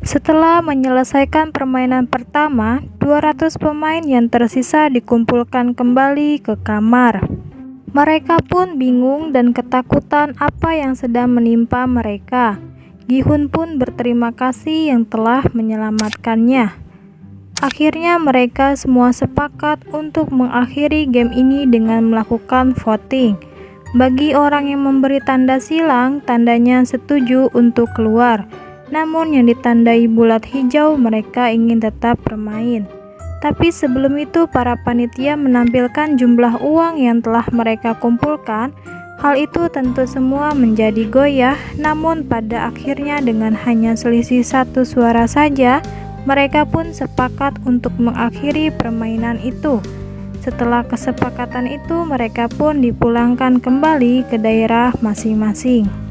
Setelah menyelesaikan permainan pertama, 200 pemain yang tersisa dikumpulkan kembali ke kamar. Mereka pun bingung dan ketakutan apa yang sedang menimpa mereka. Gi-hun pun berterima kasih yang telah menyelamatkannya. Akhirnya mereka semua sepakat untuk mengakhiri game ini dengan melakukan voting. Bagi orang yang memberi tanda silang, tandanya setuju untuk keluar. Namun yang ditandai bulat hijau, mereka ingin tetap bermain. Tapi sebelum itu para panitia menampilkan jumlah uang yang telah mereka kumpulkan. Hal itu tentu semua menjadi goyah, namun pada akhirnya dengan hanya selisih 1 suara saja, mereka pun sepakat untuk mengakhiri permainan itu. Setelah kesepakatan itu, mereka pun dipulangkan kembali ke daerah masing-masing.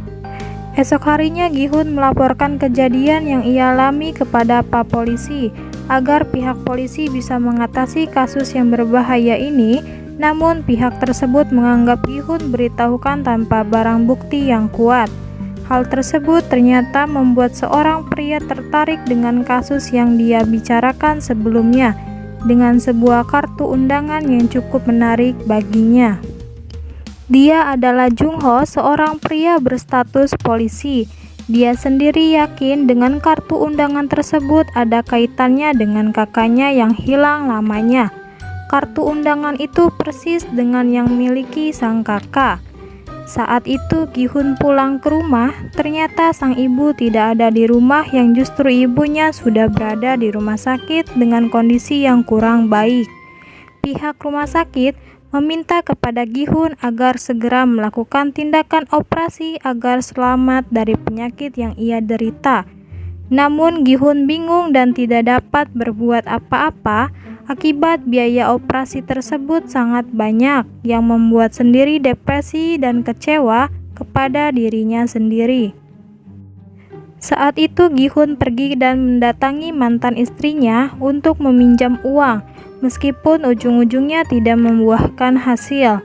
Esok harinya Gi-hun melaporkan kejadian yang ia alami kepada Pak Polisi agar pihak polisi bisa mengatasi kasus yang berbahaya ini. Namun pihak tersebut menganggap Gi-hun beritahukan tanpa barang bukti yang kuat. Hal tersebut ternyata membuat seorang pria tertarik dengan kasus yang dia bicarakan sebelumnya dengan sebuah kartu undangan yang cukup menarik baginya. Dia adalah Jung-ho, seorang pria berstatus polisi. Dia sendiri yakin dengan kartu undangan tersebut ada kaitannya dengan kakaknya yang hilang lamanya. Kartu undangan itu persis dengan yang miliki sang kakak. Saat itu Gi-hun pulang ke rumah, ternyata sang ibu tidak ada di rumah, yang justru ibunya sudah berada di rumah sakit dengan kondisi yang kurang baik. Pihak rumah sakit meminta kepada Gi-hun agar segera melakukan tindakan operasi agar selamat dari penyakit yang ia derita. Namun Gi-hun bingung dan tidak dapat berbuat apa-apa akibat biaya operasi tersebut sangat banyak, yang membuat sendiri depresi dan kecewa kepada dirinya sendiri. Saat itu Gi-hun pergi dan mendatangi mantan istrinya untuk meminjam uang, meskipun ujung-ujungnya tidak membuahkan hasil.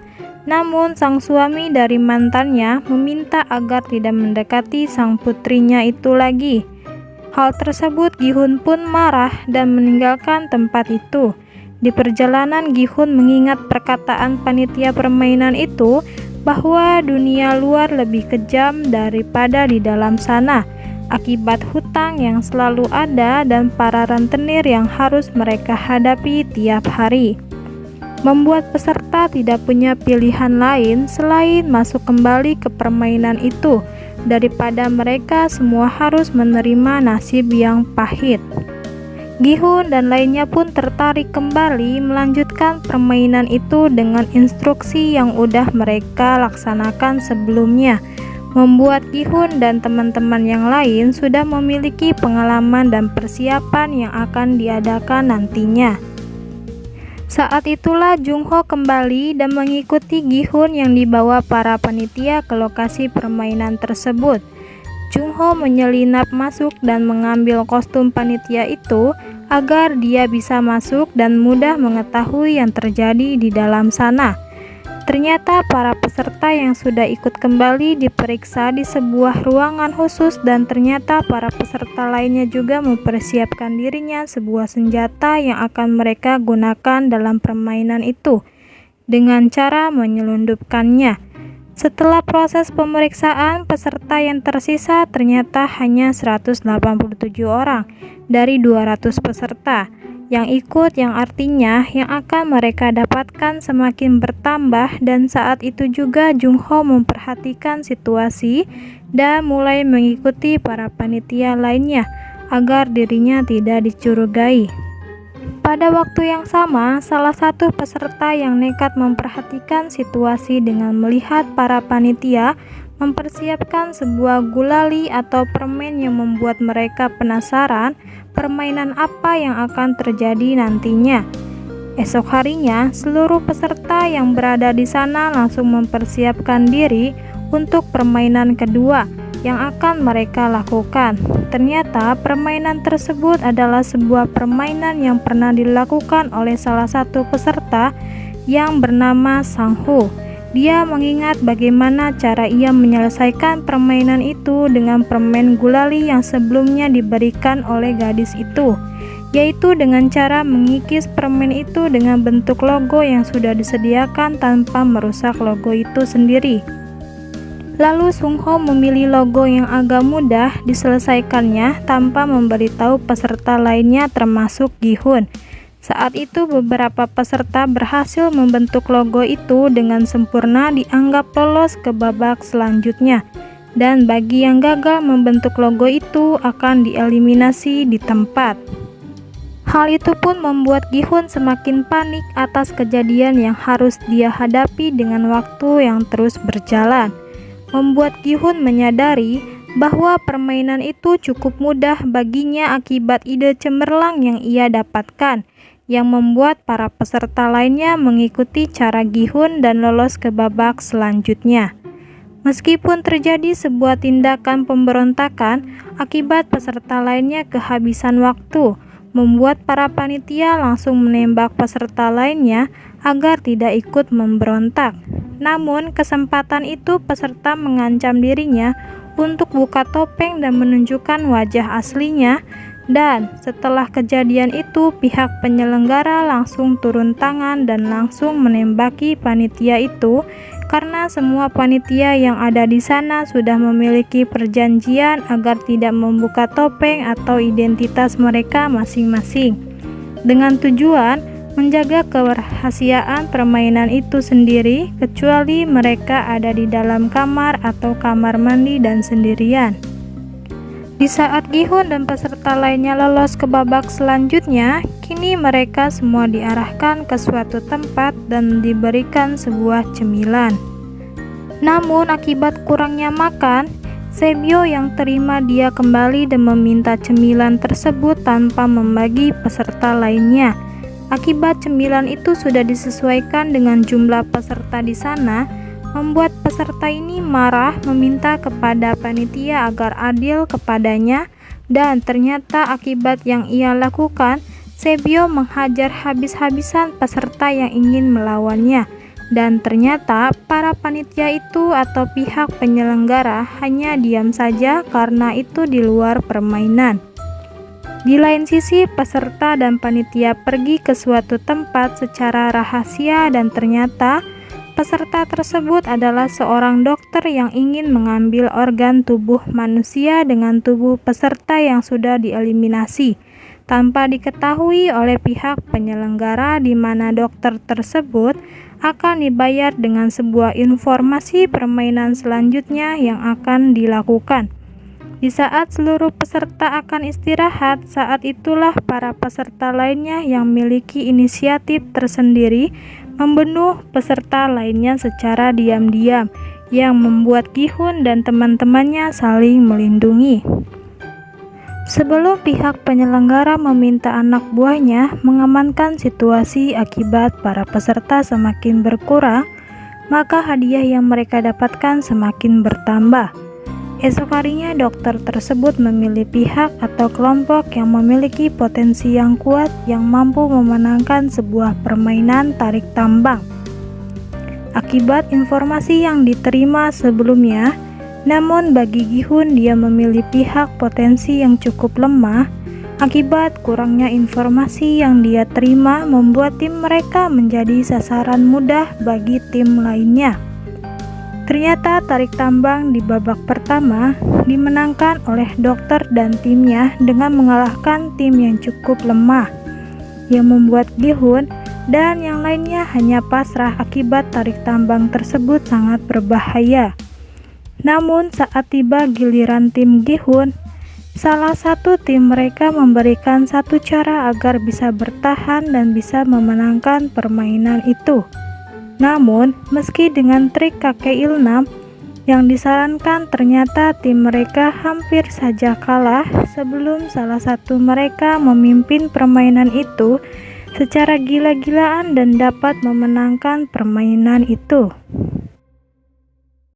Namun sang suami dari mantannya meminta agar tidak mendekati sang putrinya itu lagi. Hal tersebut Gi-hun pun marah dan meninggalkan tempat itu. Di perjalanan Gi-hun mengingat perkataan panitia permainan itu bahwa dunia luar lebih kejam daripada di dalam sana, akibat hutang yang selalu ada dan para rentenir yang harus mereka hadapi tiap hari. Membuat peserta tidak punya pilihan lain selain masuk kembali ke permainan itu, daripada mereka semua harus menerima nasib yang pahit. Gi-hun dan lainnya pun tertarik kembali melanjutkan permainan itu dengan instruksi yang udah mereka laksanakan sebelumnya. Membuat Gi-hun dan teman-teman yang lain sudah memiliki pengalaman dan persiapan yang akan diadakan nantinya. Saat itulah Jung-ho kembali dan mengikuti Gi-hun yang dibawa para panitia ke lokasi permainan tersebut. Jung-ho menyelinap masuk dan mengambil kostum panitia itu agar dia bisa masuk dan mudah mengetahui yang terjadi di dalam sana. Ternyata para peserta yang sudah ikut kembali diperiksa di sebuah ruangan khusus, dan ternyata para peserta lainnya juga mempersiapkan dirinya sebuah senjata yang akan mereka gunakan dalam permainan itu dengan cara menyelundupkannya. Setelah proses pemeriksaan, peserta yang tersisa ternyata hanya 187 orang dari 200 peserta yang ikut, yang artinya yang akan mereka dapatkan semakin bertambah. Dan saat itu juga Jung-ho memperhatikan situasi dan mulai mengikuti para panitia lainnya agar dirinya tidak dicurigai. Pada waktu yang sama, salah satu peserta yang nekat memperhatikan situasi dengan melihat para panitia mempersiapkan sebuah gulali atau permen yang membuat mereka penasaran permainan apa yang akan terjadi nantinya. Esok harinya, seluruh peserta yang berada di sana langsung mempersiapkan diri untuk permainan kedua yang akan mereka lakukan. Ternyata permainan tersebut adalah sebuah permainan yang pernah dilakukan oleh salah satu peserta yang bernama Sang-ho. Dia mengingat bagaimana cara ia menyelesaikan permainan itu dengan permen gulali yang sebelumnya diberikan oleh gadis itu, yaitu dengan cara mengikis permen itu dengan bentuk logo yang sudah disediakan tanpa merusak logo itu sendiri. Lalu Sung Ho memilih logo yang agak mudah diselesaikannya tanpa memberitahu peserta lainnya termasuk Gi Hun. Saat itu beberapa peserta berhasil membentuk logo itu dengan sempurna, dianggap lolos ke babak selanjutnya. Dan bagi yang gagal membentuk logo itu akan dieliminasi di tempat. Hal itu pun membuat Gi Hun semakin panik atas kejadian yang harus dia hadapi dengan waktu yang terus berjalan. Membuat Gi Hun menyadari bahwa permainan itu cukup mudah baginya akibat ide cemerlang yang ia dapatkan, yang membuat para peserta lainnya mengikuti cara Gi Hun dan lolos ke babak selanjutnya. Meskipun terjadi sebuah tindakan pemberontakan akibat peserta lainnya kehabisan waktu, membuat para panitia langsung menembak peserta lainnya agar tidak ikut memberontak. Namun kesempatan itu peserta mengancam dirinya untuk buka topeng dan menunjukkan wajah aslinya. Dan setelah kejadian itu, pihak penyelenggara langsung turun tangan dan langsung menembaki panitia itu karena semua panitia yang ada di sana sudah memiliki perjanjian agar tidak membuka topeng atau identitas mereka masing-masing, dengan tujuan menjaga kerahasiaan permainan itu sendiri, kecuali mereka ada di dalam kamar atau kamar mandi dan sendirian. Di saat Gi Hun dan peserta lainnya lolos ke babak selanjutnya, kini mereka semua diarahkan ke suatu tempat dan diberikan sebuah cemilan. Namun akibat kurangnya makan, Sebio yang terima dia kembali dan meminta cemilan tersebut tanpa membagi peserta lainnya. Akibat cemilan itu sudah disesuaikan dengan jumlah peserta di sana, membuat peserta ini marah meminta kepada panitia agar adil kepadanya, dan ternyata akibat yang ia lakukan, Sebio menghajar habis-habisan peserta yang ingin melawannya, dan ternyata para panitia itu atau pihak penyelenggara hanya diam saja karena itu di luar permainan. Di lain sisi, peserta dan panitia pergi ke suatu tempat secara rahasia dan ternyata peserta tersebut adalah seorang dokter yang ingin mengambil organ tubuh manusia dengan tubuh peserta yang sudah dieliminasi, tanpa diketahui oleh pihak penyelenggara, di mana dokter tersebut akan dibayar dengan sebuah informasi permainan selanjutnya yang akan dilakukan. Di saat seluruh peserta akan istirahat, saat itulah para peserta lainnya yang memiliki inisiatif tersendiri membunuh peserta lainnya secara diam-diam, yang membuat Gi Hun dan teman-temannya saling melindungi. Sebelum pihak penyelenggara meminta anak buahnya mengamankan situasi akibat para peserta semakin berkurang, maka hadiah yang mereka dapatkan semakin bertambah. Esok harinya dokter tersebut memilih pihak atau kelompok yang memiliki potensi yang kuat yang mampu memenangkan sebuah permainan tarik tambang. Akibat informasi yang diterima sebelumnya, namun bagi Gi Hun dia memilih pihak potensi yang cukup lemah. Akibat kurangnya informasi yang dia terima membuat tim mereka menjadi sasaran mudah bagi tim lainnya. Ternyata tarik tambang di babak pertama dimenangkan oleh dokter dan timnya dengan mengalahkan tim yang cukup lemah, yang membuat Gi Hun dan yang lainnya hanya pasrah akibat tarik tambang tersebut sangat berbahaya. Namun saat tiba giliran tim Gi Hun, salah satu tim mereka memberikan satu cara agar bisa bertahan dan bisa memenangkan permainan itu. Namun, meski dengan trik kakek Ilnam yang disarankan, ternyata tim mereka hampir saja kalah sebelum salah satu mereka memimpin permainan itu secara gila-gilaan dan dapat memenangkan permainan itu.